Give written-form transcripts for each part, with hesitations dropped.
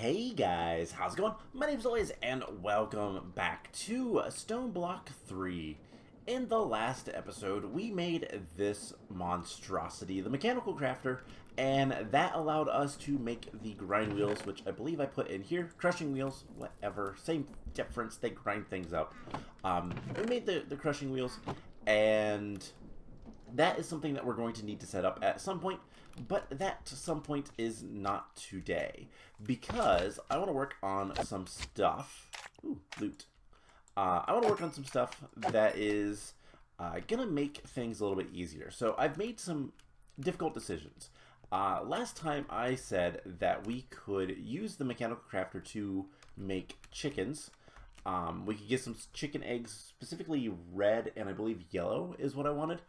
Hey guys, how's it going? My name's Always, and welcome back to Stoneblock 3. In the last episode, we made this monstrosity, the mechanical crafter, and that allowed us to make the grind wheels, which I believe I put in here. Crushing wheels, whatever, same difference, they grind things up. We made the crushing wheels, and that is something that we're going to need to set up at some point, but that some point is not today, because I want to work on some stuff. Ooh, loot. I want to work on some stuff that is gonna make things a little bit easier. So I've made some difficult decisions. Last time I said that we could use the mechanical crafter to make chickens. We could get some chicken eggs, specifically red and I believe yellow is what I wanted.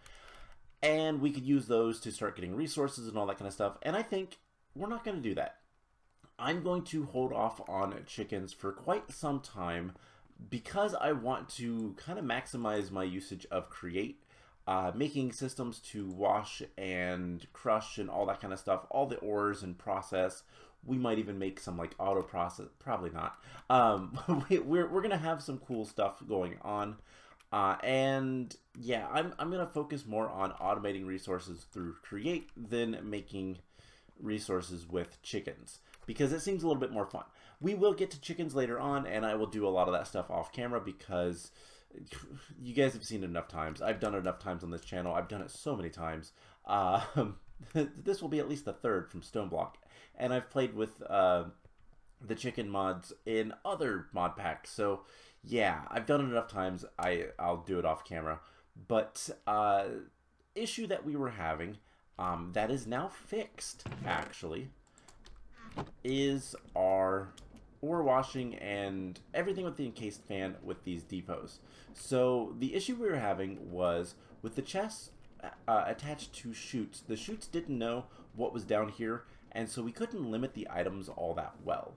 And we could use those to start getting resources and all that kind of stuff. And I think we're not going to do that. I'm going to hold off on chickens for quite some time because I want to kind of maximize my usage of Create, making systems to wash and crush and all that kind of stuff, all the ores and process. We might even make some like auto process, probably not. We're going to have some cool stuff going on. And yeah, I'm going to focus more on automating resources through Create than making resources with chickens, because it seems a little bit more fun. We will get to chickens later on, and I will do a lot of that stuff off camera because you guys have seen it enough times. I've done it enough times on this channel. I've done it so many times. This will be at least the third from Stoneblock, and I've played with the chicken mods in other mod packs, so yeah, I've done it enough times. I'll do it off camera. But issue that we were having that is now fixed, actually, is our ore washing and everything with the encased fan with these depots. So the issue we were having was with the chests attached to chutes. The chutes didn't know what was down here, and so we couldn't limit the items all that well.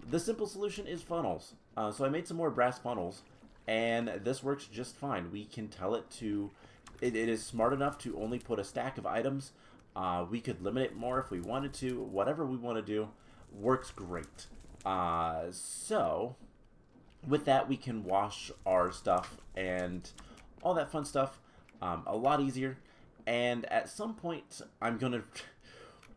The simple solution is funnels. So I made some more brass funnels, and this works just fine. We can tell it to, it is smart enough to only put a stack of items. We could limit it more if we wanted to. Whatever we want to do works great. So with that, we can wash our stuff and all that fun stuff a lot easier. And at some point, I'm going to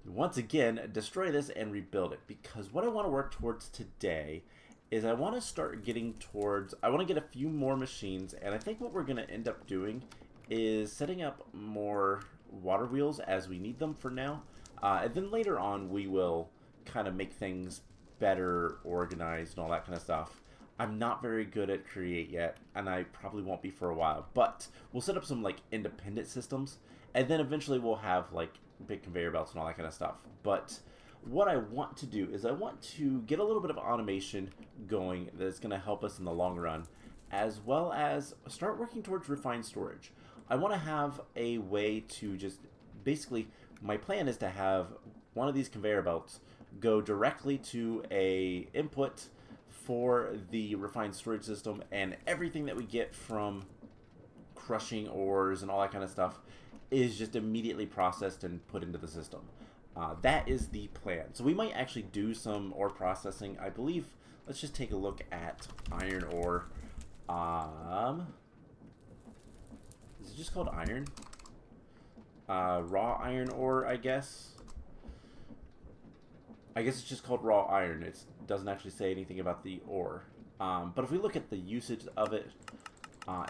once again destroy this and rebuild it, because what I want to work towards today is I want to start getting towards, I want to get a few more machines, and I think what we're going to end up doing is setting up more water wheels as we need them for now, and then later on we will kind of make things better organized and all that kind of stuff. I'm not very good at Create yet, and I probably won't be for a while, but we'll set up some like independent systems, and then eventually we'll have like big conveyor belts and all that kind of stuff. But what I want to do is I want to get a little bit of automation going that's going to help us in the long run, as well as start working towards refined storage. I want to have a way to just basically, my plan is to have one of these conveyor belts go directly to a input for the refined storage system, and everything that we get from crushing ores and all that kind of stuff is just immediately processed and put into the system. That is the plan. So we might actually do some ore processing. I believe, let's just take a look at iron ore. Is it just called iron? Raw iron ore, I guess. I guess it's just called raw iron. It doesn't actually say anything about the ore. But if we look at the usage of it,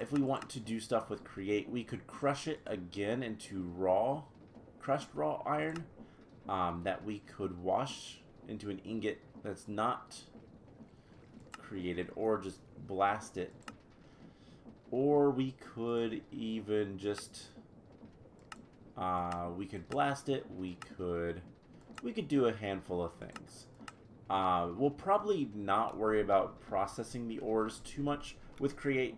if we want to do stuff with Create, we could crush it again into crushed raw iron that we could wash into an ingot that's not created, or just blast it. Or we could even just, we could blast it, we could do a handful of things. We'll probably not worry about processing the ores too much with Create.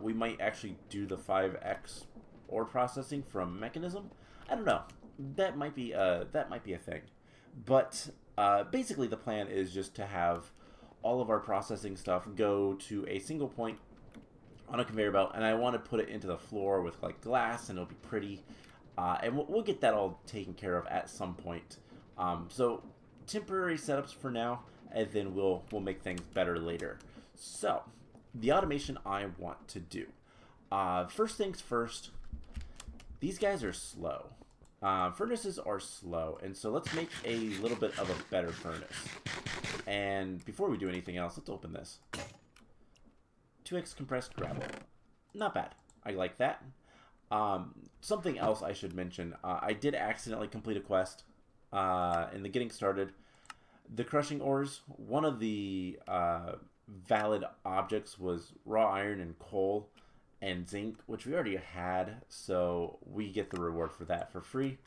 We might actually do the 5x ore processing from Mechanism. I don't know. That might be a thing. But basically the plan is just to have all of our processing stuff go to a single point on a conveyor belt, and I want to put it into the floor with like glass, and it'll be pretty. And we'll get that all taken care of at some point. So temporary setups for now, and then we'll make things better later. So, the automation I want to do. First things first, these guys are slow. Furnaces are slow, and so let's make a little bit of a better furnace. And before we do anything else, let's open this. 2x compressed gravel. Not bad. I like that. Something else I should mention. I did accidentally complete a quest in the getting started. The crushing ores, one of the valid objects was raw iron and coal and zinc, which we already had, so we get the reward for that for free.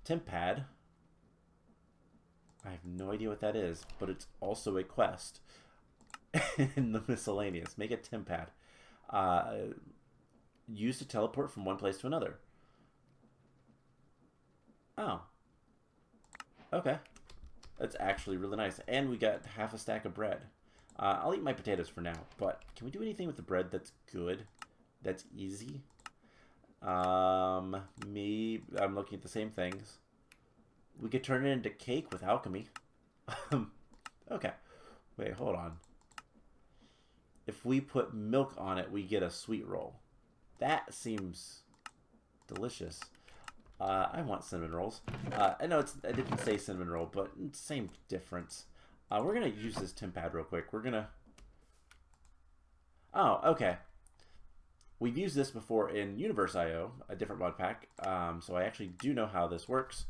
Temp pad. I have no idea what that is, but it's also a quest in the Miscellaneous. Make a temp pad. Used to teleport from one place to another. Oh. Okay. That's actually really nice. And we got half a stack of bread. I'll eat my potatoes for now, but can we do anything with the bread that's good? That's easy? Me, I'm looking at the same things. We could turn it into cake with alchemy. Okay. Wait, hold on. If we put milk on it, we get a sweet roll. That seems delicious. I want cinnamon rolls. I know I didn't say cinnamon roll, but same difference. We're going to use this temp pad real quick. We're going to... Oh, okay. We've used this before in Universe.io, a different mod pack. So I actually do know how this works.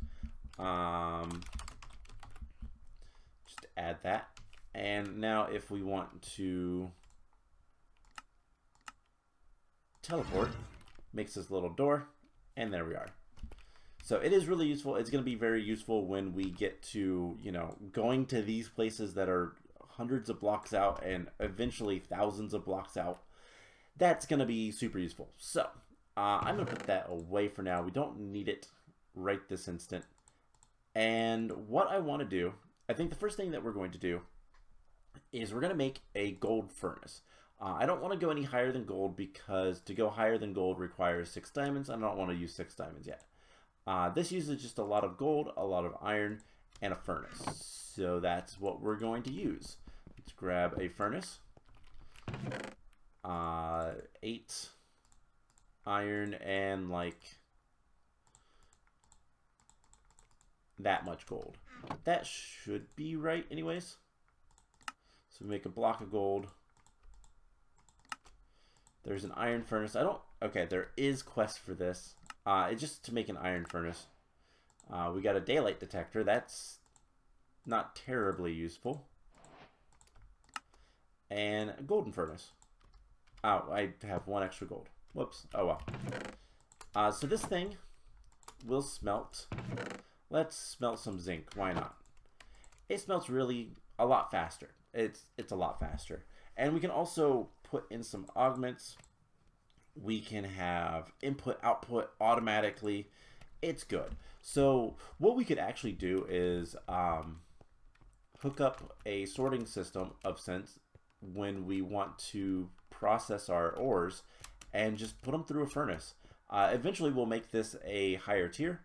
Just add that. And now if we want to teleport, makes this little door, and there we are. So it is really useful. It's going to be very useful when we get to, you know, going to these places that are hundreds of blocks out and eventually thousands of blocks out. That's going to be super useful. So I'm going to put that away for now. We don't need it right this instant. And what I want to do, I think the first thing that we're going to do is we're going to make a gold furnace. I don't want to go any higher than gold because to go higher than gold requires 6 diamonds. I don't want to use 6 diamonds yet. This uses just a lot of gold, a lot of iron, and a furnace. So that's what we're going to use. Let's grab a furnace. 8 iron and like that much gold. That should be right anyways. So we make a block of gold. There's an iron furnace. Okay, there is quest for this. It's just to make an iron furnace. We got a daylight detector. That's not terribly useful. And a golden furnace. Oh, I have 1 extra gold. Whoops. Oh well. So this thing will smelt. Let's smelt some zinc. Why not? It smelts really a lot faster. It's a lot faster. And we can also put in some augments. We can have input, output automatically. It's good. So what we could actually do is hook up a sorting system of sense when we want to process our ores and just put them through a furnace. Eventually we'll make this a higher tier.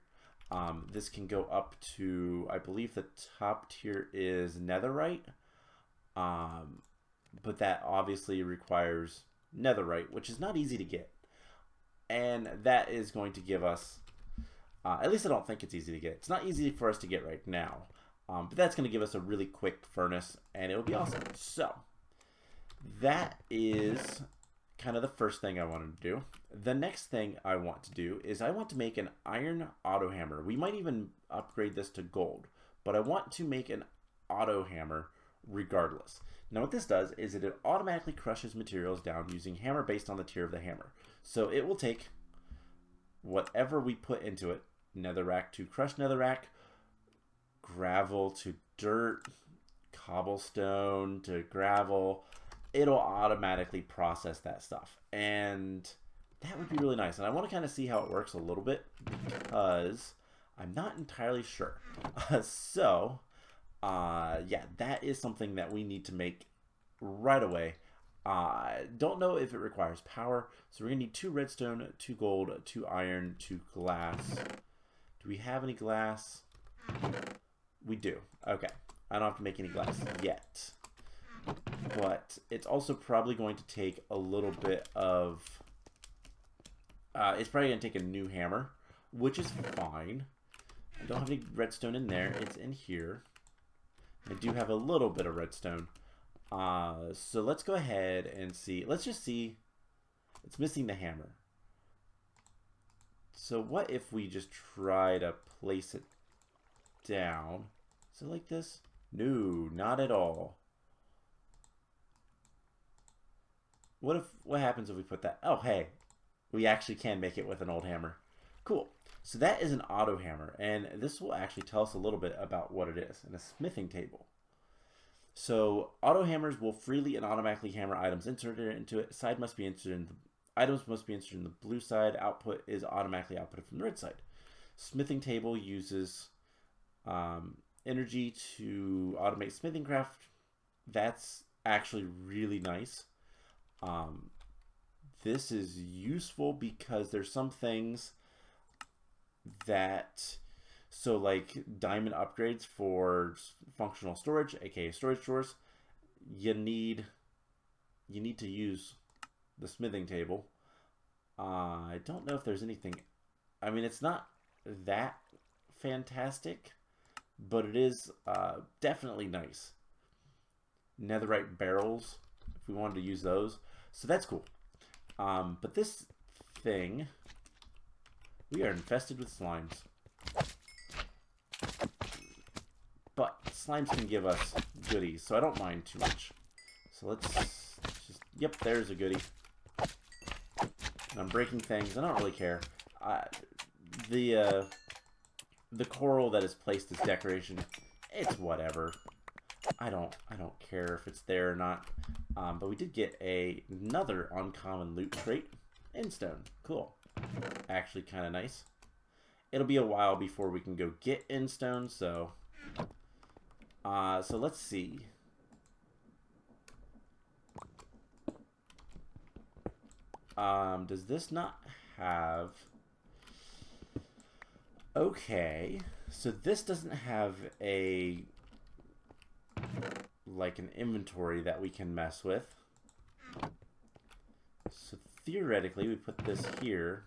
This can go up to, I believe the top tier is netherite. But that obviously requires netherite, which is not easy to get. And that is going to give us, at least I don't think it's easy to get. It's not easy for us to get right now. But that's going to give us a really quick furnace, and it'll be awesome. So, that is kind of the first thing I wanted to do. The next thing I want to do is I want to make an iron auto hammer. We might even upgrade this to gold, but I want to make an auto hammer regardless. Now what this does is it automatically crushes materials down using hammer based on the tier of the hammer. So it will take whatever we put into it, netherrack to crushed netherrack, gravel to dirt, cobblestone to gravel. It'll automatically process that stuff. And that would be really nice. And I want to kind of see how it works a little bit because I'm not entirely sure. Yeah, that is something that we need to make right away. Don't know if it requires power, so we're gonna need 2 redstone, 2 gold, 2 iron, 2 glass. Do we have any glass? We do. Okay. I don't have to make any glass yet. But it's also probably going to take a little bit of... it's probably going to take a new hammer, which is fine. I don't have any redstone in there. It's in here. I do have a little bit of redstone. So let's go ahead and see. Let's just see. It's missing the hammer. So what if we just try to place it down? Is it like this? No, not at all. What happens if we put that? Oh, hey. We actually can make it with an old hammer. Cool. So that is an auto hammer, and this will actually tell us a little bit about what it is in a smithing table. So auto hammers will freely and automatically hammer items inserted into it. Side must be inserted in the items must be inserted in the blue side. Output is automatically outputted from the red side. Smithing table uses energy to automate smithing craft. That's actually really nice. This is useful because there's some things that, so like diamond upgrades for functional storage, aka storage drawers, you need to use the smithing table. I don't know if there's anything, I mean, it's not that fantastic, but it is definitely nice. Netherite barrels, if we wanted to use those, so that's cool. But this thing, we are infested with slimes. But slimes can give us goodies, so I don't mind too much. So let's just, yep, there's a goodie. And I'm breaking things, I don't really care. The coral that is placed as decoration, it's whatever. I don't care if it's there or not. But we did get another uncommon loot crate in stone. Cool. Actually kind of nice. It'll be a while before we can go get in stone, so let's see. Does this not have... Okay, so this doesn't have a like an inventory that we can mess with. So theoretically, we put this here.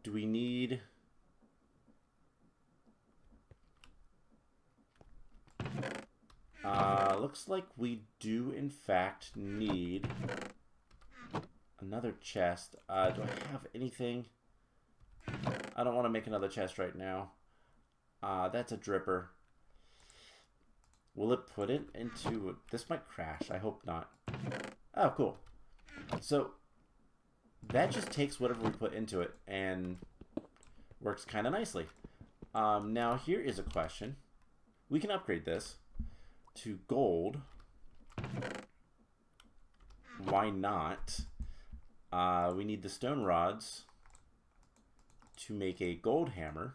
Do we need... looks like we do in fact need another chest. Do I have anything? I don't want to make another chest right now. That's a dripper. Will it put it into... This might crash. I hope not. Oh, cool. So, that just takes whatever we put into it and works kind of nicely. Now, here is a question. We can upgrade this to gold. Why not? We need the stone rods to make a gold hammer.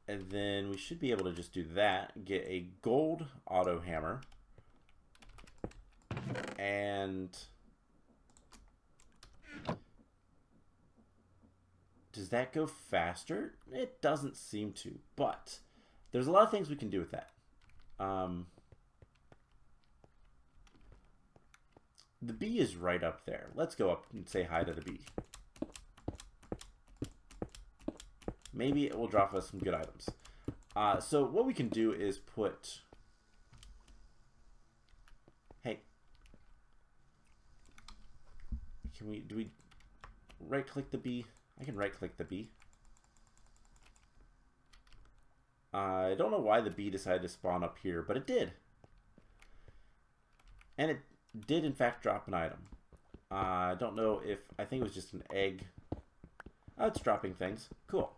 And then we should be able to just do that, get a gold auto hammer, and does that go faster? It doesn't seem to, but there's a lot of things we can do with that. The bee is right up there. Let's go up and say hi to the bee. Maybe it will drop us some good items. So what we can do is put... Hey. Do we right click the bee? I can right click the bee. I don't know why the bee decided to spawn up here, but it did. And it did in fact drop an item. I don't know if... I think it was just an egg. Oh, it's dropping things. Cool.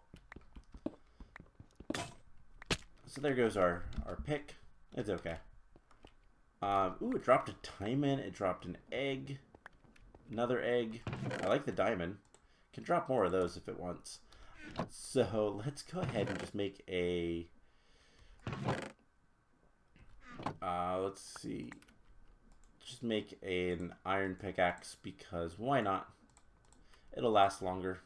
So there goes our pick. It's okay. Ooh, it dropped a diamond. It dropped an egg. Another egg. I like the diamond. Can drop more of those if it wants. So let's go ahead and just make a... let's see. Just make an iron pickaxe because why not? It'll last longer.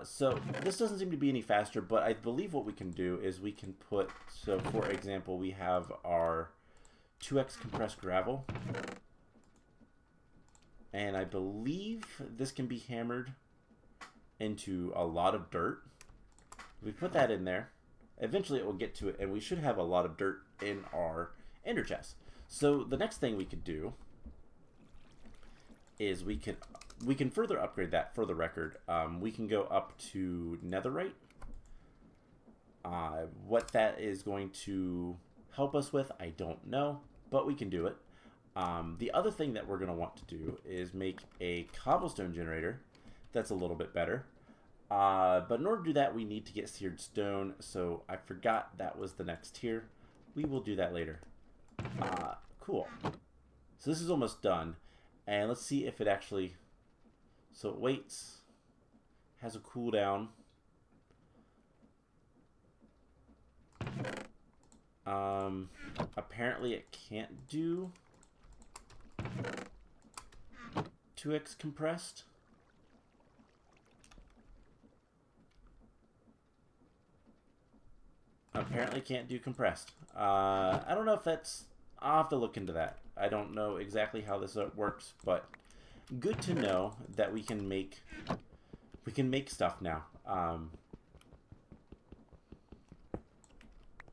So this doesn't seem to be any faster, but I believe what we can do is we can put, so for example, we have our 2x compressed gravel, and I believe this can be hammered into a lot of dirt. We put that in there. Eventually it will get to it, and we should have a lot of dirt in our ender chest. So the next thing we could do is we can further upgrade that for the record. We can go up to netherite. What that is going to help us with, I don't know, but we can do it. The other thing that we're going to want to do is make a cobblestone generator that's a little bit better. But in order to do that, we need to get seared stone, so I forgot that was the next tier. We will do that later. Cool. So this is almost done. And let's see if it actually... So it waits. Has a cooldown. Apparently it can't do 2x compressed. Apparently can't do compressed. I don't know if that's... I'll have to look into that. I don't know exactly how this works, but good to know that we can make stuff now.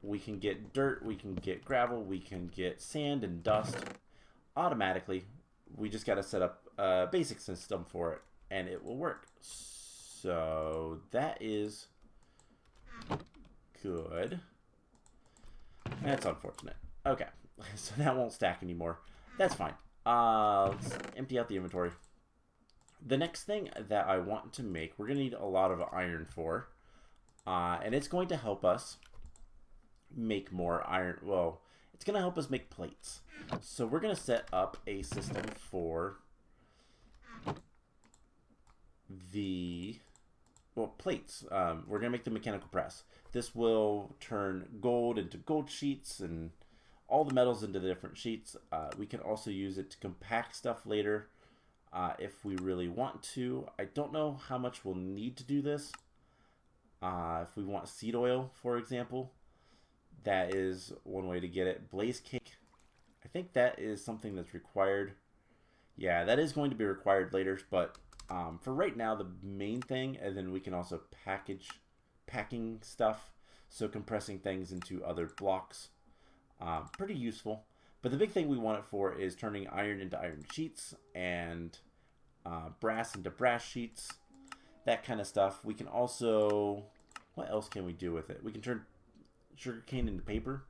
We can get dirt, we can get gravel, we can get sand and dust automatically. We just got to set up a basic system for it, and it will work. So that is good. That's unfortunate. Okay, so that won't stack anymore. That's fine. Let's empty out the inventory. The next thing that I want to make, we're going to need a lot of iron for. And it's going to help us make more iron. Well, it's going to help us make plates. So we're going to set up a system for the... Well, plates. We're going to make the mechanical press. This will turn gold into gold sheets and all the metals into the different sheets. We can also use it to compact stuff later if we really want to. I don't know how much we'll need to do this. If we want seed oil, for example, that is one way to get it. Blaze cake, I think that is something that's required. Yeah, that is going to be required later, but for right now, the main thing, and then we can also packing stuff, so compressing things into other blocks. Pretty useful. But the big thing we want it for is turning iron into iron sheets and brass into brass sheets, that kind of stuff. We can also, what else can we do with it? We can turn sugarcane into paper.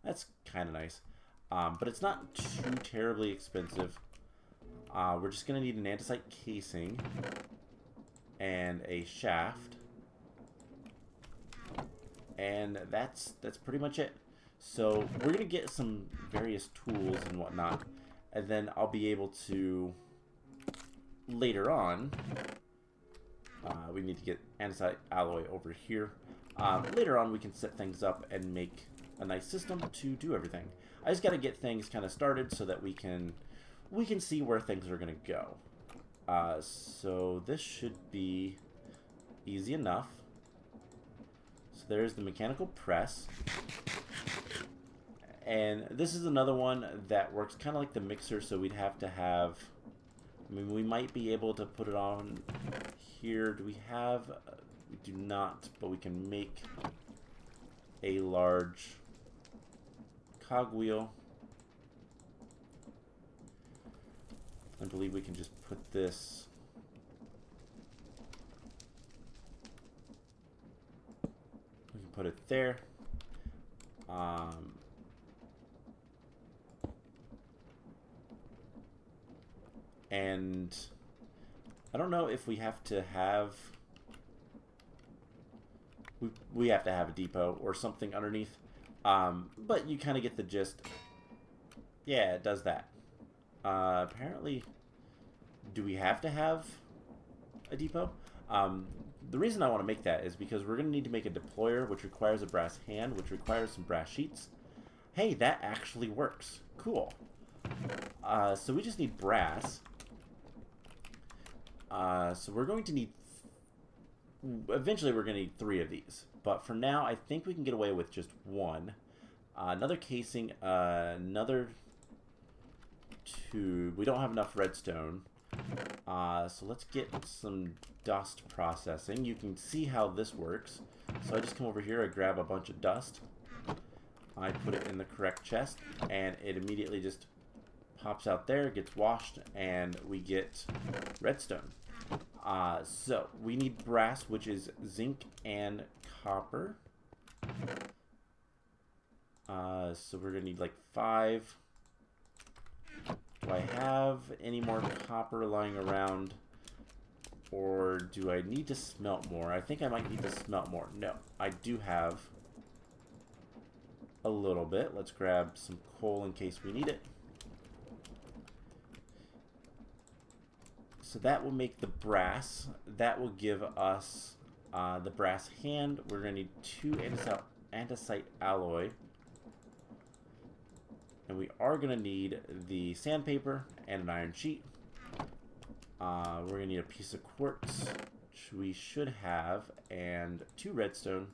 That's kind of nice. But it's not too terribly expensive. We're just going to need an andesite casing and a shaft. And that's pretty much it. So we're going to get some various tools and whatnot, and then I'll be able to, later on, we need to get andesite alloy over here. Later on we can set things up and make a nice system to do everything. I just got to get things kind of started so that we can see where things are going to go. So this should be easy enough. So there's the mechanical press. And this is another one that works kind of like the mixer, so we'd have to have... I mean, we might be able to put it on here. Do we have... we do not, but we can make a large cogwheel. I believe we can just put this... we can put it there. And I don't know if we have to have... we have to have a depot or something underneath. But you kind of get the gist. Yeah, it does that. Apparently, do we have to have a depot? The reason I want to make that is because we're going to need to make a deployer, which requires a brass hand, which requires some brass sheets. Hey, that actually works. Cool. So we just need brass. So we're going to need eventually we're going to need 3 of these. But for now, I think we can get away with just 1. Another casing, another tube. We don't have enough redstone. So let's get some dust processing. You can see how this works. So I just come over here, I grab a bunch of dust. I put it in the correct chest, and it immediately just pops out there, gets washed, and we get redstone. So we need brass, which is zinc and copper. So we're gonna need like 5. Do I have any more copper lying around, or do I need to smelt more? I think I might need to smelt more. No, I do have a little bit. Let's grab some coal in case we need it. So that will make the brass. That will give us the brass hand. We're going to need 2 andesite alloy. And we are going to need the sandpaper and an iron sheet. We're going to need a piece of quartz, which we should have, and 2 redstone.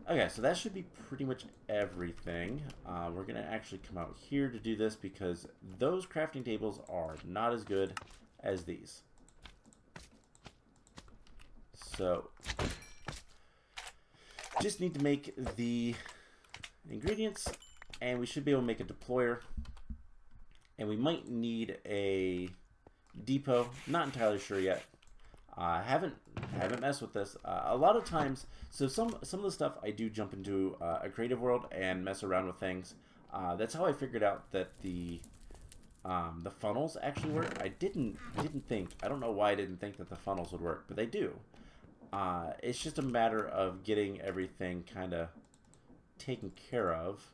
Okay, so that should be pretty much everything. We're going to actually come out here to do this because those crafting tables are not as good as these. So, just need to make the ingredients, and we should be able to make a deployer. And we might need a depot. Not entirely sure yet. Haven't messed with this. A lot of times, so some of the stuff I do jump into a creative world and mess around with things. That's how I figured out that the funnels actually work. I didn't think. I don't know why I didn't think that the funnels would work, but they do. It's just a matter of getting everything kind of taken care of.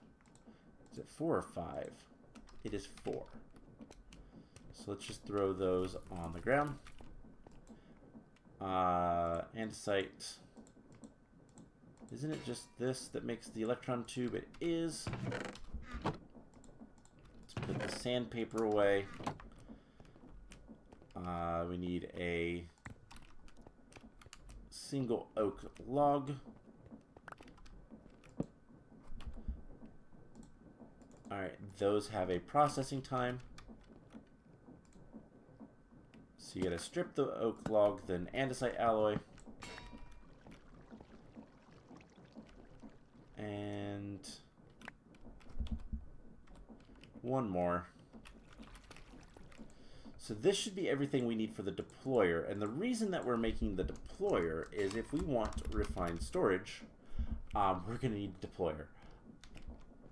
Is it 4 or 5? It is 4. So let's just throw those on the ground. Andesite. Isn't it just this that makes the electron tube? It is. Let's put the sandpaper away. We need a single oak log. Alright, those have a processing time. So you gotta strip the oak log, then andesite alloy. And 1 more. So this should be everything we need for the deployer. And the reason that we're making the deployer is if we want refined storage, we're gonna need a deployer.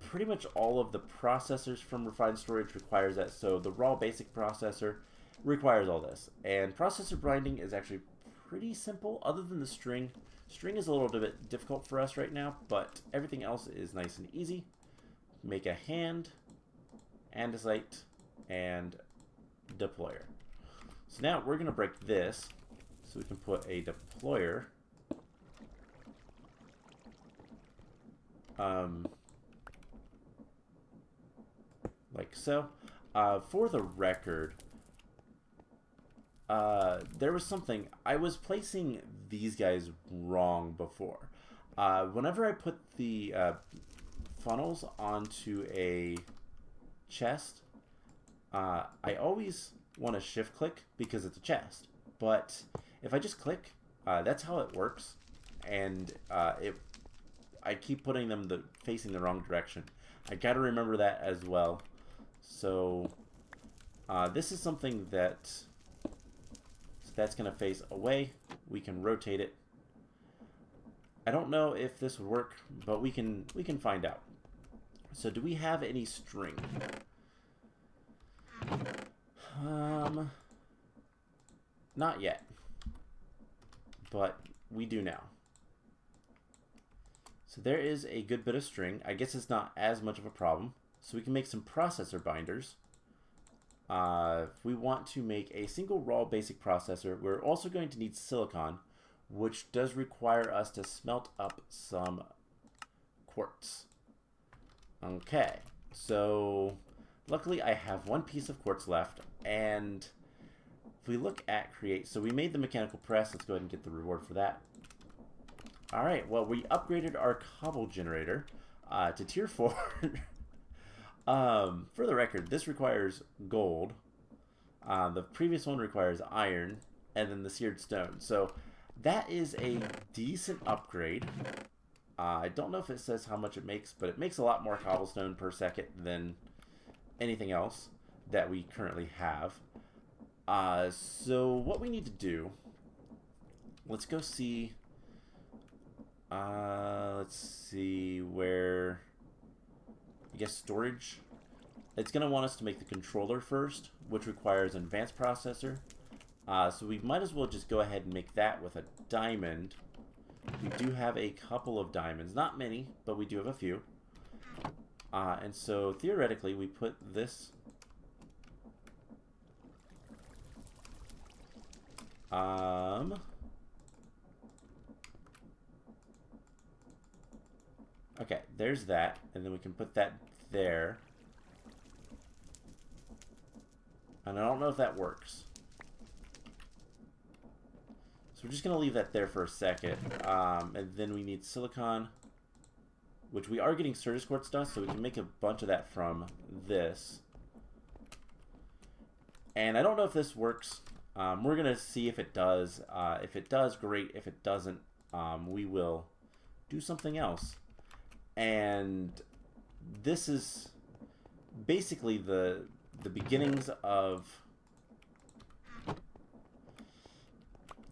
Pretty much all of the processors from refined storage requires that. So the raw basic processor requires all this. And processor binding is actually pretty simple other than the string. String is a little bit difficult for us right now, but everything else is nice and easy. Make a hand, andesite, and deployer. So now we're going to break this so we can put a deployer like so. For the record, there was something. I was placing these guys wrong before. Whenever I put the funnels onto a chest, I always want to shift click because it's a chest. But if I just click, that's how it works. And I keep putting them facing the wrong direction. I got to remember that as well. So this is something that's going to face away. We can rotate it. I don't know if this would work, but we can find out. So do we have any string? Not yet, but we do now. So there is a good bit of string. I guess it's not as much of a problem. So we can make some processor binders. If we want to make a single raw basic processor, we're also going to need silicon, which does require us to smelt up some quartz. Okay, so luckily I have 1 piece of quartz left, and if we look at create, so we made the mechanical press. Let's go ahead and get the reward for that. All right, well, we upgraded our cobble generator to tier 4. For the record, this requires gold. The previous one requires iron, and then the seared stone. So that is a decent upgrade. I don't know if it says how much it makes, but it makes a lot more cobblestone per second than anything else that we currently have. So what we need to do, let's go see, let's see where, I guess storage. It's going to want us to make the controller first, which requires an advanced processor. So we might as well just go ahead and make that with a diamond. We do have a couple of diamonds. Not many, but we do have a few. And so theoretically, we put this... Okay, there's that. And then we can put that there. And I don't know if that works. So we're just going to leave that there for a second. And then we need silicon, which we are getting Certus quartz dust, so we can make a bunch of that from this. And I don't know if this works. We're going to see if it does. If it does, great. If it doesn't, we will do something else. And this is basically the beginnings of...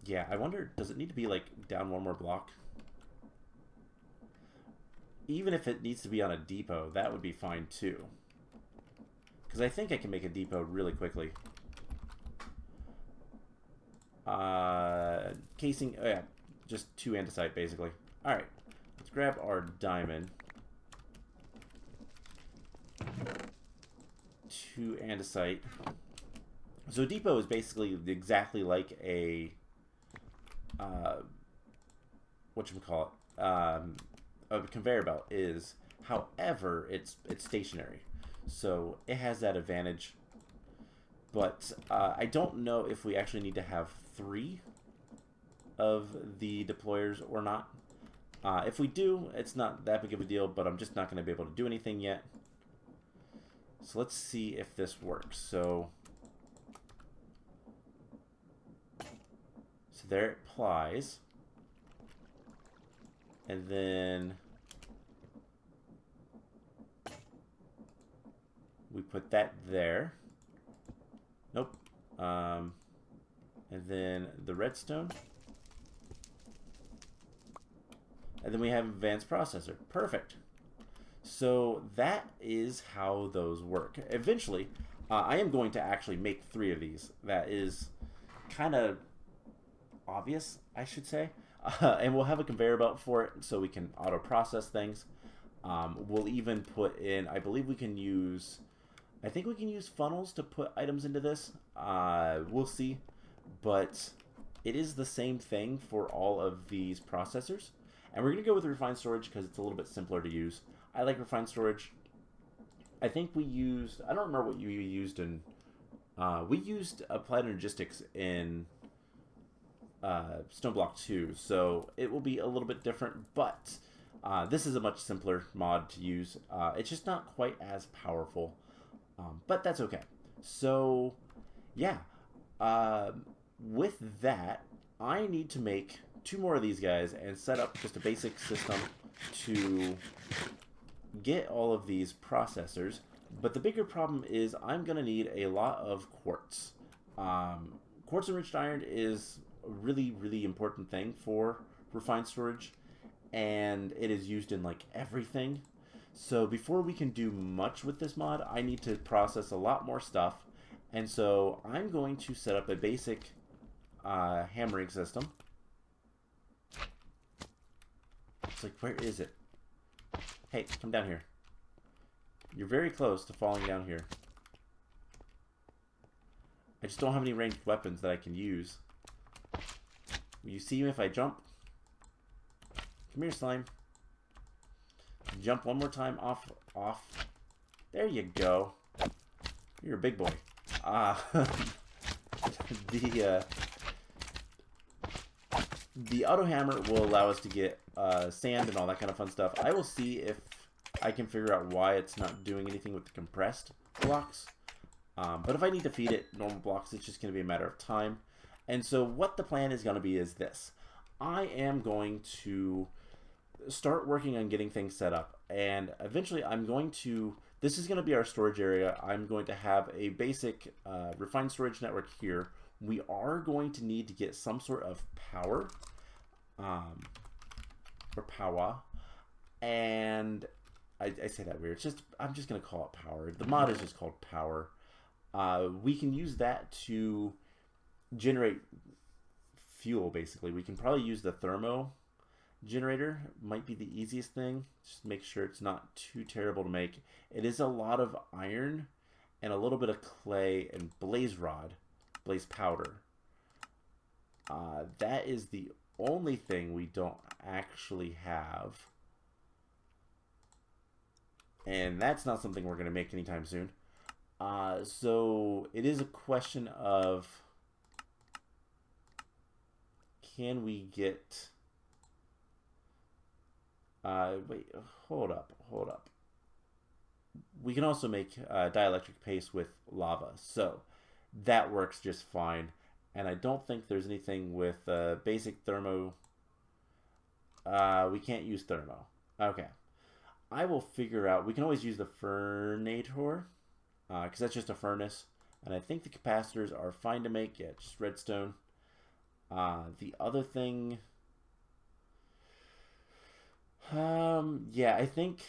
Yeah, I wonder, does it need to be, like, down one more block? Even if it needs to be on a depot, that would be fine, too. Because I think I can make a depot really quickly. Casing, oh yeah, just 2 andesite, basically. Alright, let's grab our diamond. 2 andesite. So a depot is basically exactly like a whatchamacallit, a conveyor belt is. However, it's stationary, so it has that advantage. But I don't know if we actually need to have 3 of the deployers or not. If we do, it's not that big of a deal, but I'm just not going to be able to do anything yet. So let's see if this works. So there it applies. And then we put that there. Nope. And then the redstone. And then we have advanced processor. Perfect. So that is how those work. Eventually, I am going to actually make 3 of these. That is kind of obvious, I should say. And we'll have a conveyor belt for it so we can auto-process things. We'll even put in, I believe we can use, I think we can use funnels to put items into this. We'll see. But it is the same thing for all of these processors. And we're going to go with refined storage because it's a little bit simpler to use. I like refined storage. I think we used, I don't remember what you used in, we used Applied Energistics in Stoneblock 2, so it will be a little bit different, but this is a much simpler mod to use. It's just not quite as powerful, but that's okay. So, yeah, with that, I need to make 2 more of these guys and set up just a basic system to get all of these processors. But the bigger problem is I'm going to need a lot of quartz. Quartz enriched iron is a really, really important thing for refined storage, and it is used in like everything. So before we can do much with this mod, I need to process a lot more stuff. And so I'm going to set up a basic hammering system. It's like, where is it? Hey, come down here. You're very close to falling down here. I just don't have any ranged weapons that I can use. You see me if I jump? Come here, slime. Jump one more time off. There you go. You're a big boy. the auto hammer will allow us to get sand and all that kind of fun stuff. I will see if I can figure out why it's not doing anything with the compressed blocks. But if I need to feed it normal blocks, it's just going to be a matter of time. And so what the plan is going to be is this. I am going to start working on getting things set up. And eventually I'm going to... This is going to be our storage area. I'm going to have a basic refined storage network here. We are going to need to get some sort of power. Or power. And I say that weird. It's just, I'm just going to call it power. The mod is just called power. We can use that to generate fuel, basically. We can probably use the thermo generator. Might be the easiest thing. Just make sure it's not too terrible to make. It is a lot of iron and a little bit of clay and blaze powder. That is the only thing we don't actually have. And that's not something we're going to make anytime soon. So it is a question of, can we get... wait, hold up. We can also make dielectric paste with lava, so that works just fine. And I don't think there's anything with basic thermo. We can't use thermo. Okay. I will figure out. We can always use the fernator, because that's just a furnace. And I think the capacitors are fine to make. Yeah, just redstone. The other thing... yeah, I think...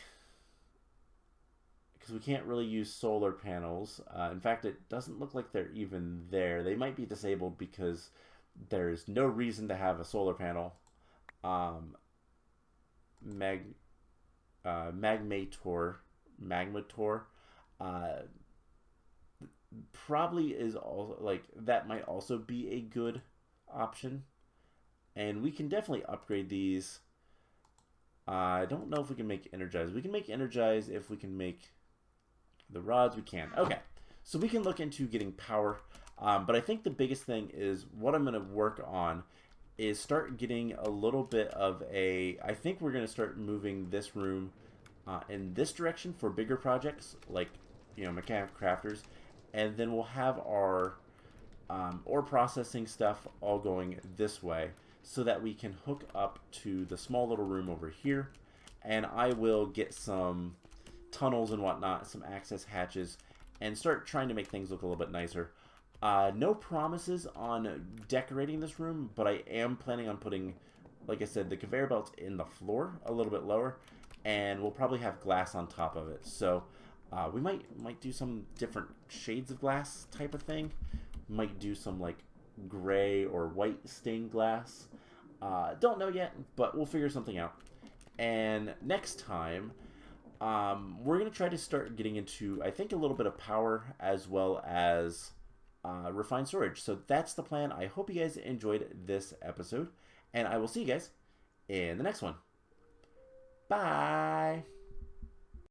because we can't really use solar panels. In fact, it doesn't look like they're even there. They might be disabled because there's no reason to have a solar panel. Magmator probably is also, like, that might also be a good option. And we can definitely upgrade these. I don't know if we can make energize. We can make energize if we can make the rods. We can. Okay, so we can look into getting power. But I think the biggest thing is what I'm going to work on is start getting a little bit of a... I think we're going to start moving this room in this direction for bigger projects, like, you know, mechanical crafters. And then we'll have our ore processing stuff all going this way, so that we can hook up to the small little room over here. And I will get some tunnels and whatnot, some access hatches, and start trying to make things look a little bit nicer. No promises on decorating this room, but I am planning on putting, like I said, the conveyor belts in the floor a little bit lower, and we'll probably have glass on top of it. So we might do some different shades of glass type of thing. Might do some like gray or white stained glass. Don't know yet, but we'll figure something out. And next time, we're going to try to start getting into, I think, a little bit of power as well as refined storage. So that's the plan. I hope you guys enjoyed this episode, and I will see you guys in the next one. Bye!